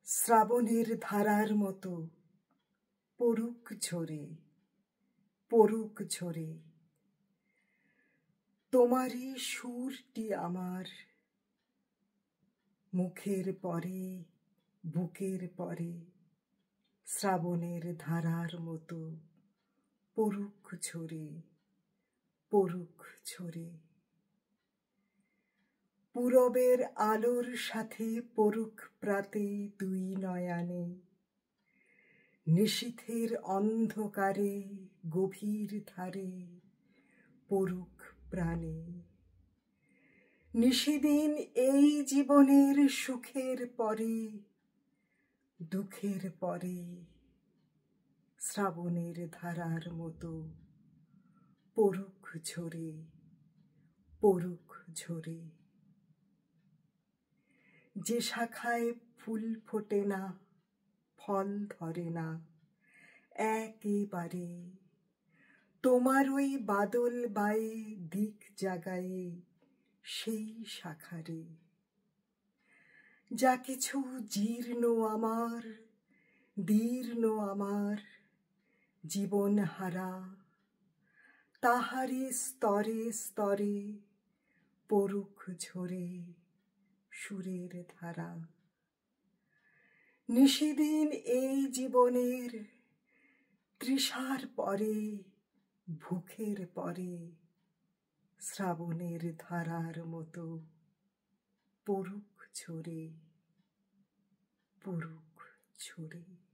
শ্রাবণের ধারার মতো পড়ুক ঝরে, পড়ুক ঝরে। তোমারই সুরটি আমার মুখের পরে, বুকের পরে, শ্রাবণের ধারার মতো পড়ুক ঝরে, পড়ুক ঝরে। পূরবের আলোর সাথে পড়ুক প্রাতে দুই নয়ানে, নিশীথের অন্ধকারে গভীর ধারে পড়ুক প্রাণে। নিশিদিন এই জীবনের সুখের পরে, দুঃখের পরে, শ্রাবণের ধারার মতো পড়ুক ঝরে, পড়ুক ঝরে। যে শাখায় ফুল ফোটে না, ফল ধরে না, একেবারে তোমার ওই বাদল বায়ে দিক জাগায়ে সেই শাখারে। যা কিছু জীর্ণ আমার, দীর্ণ আমার জীবন হারা, তাহারি স্তরে স্তরে পড়ুক ঝরে সুরের ধারা। নিশিদিন এই জীবনের তৃষার পরে, ভুখের পরে, শ্রাবণের ধারার মতো পড়ুক ঝরে, পড়ুক ঝরে।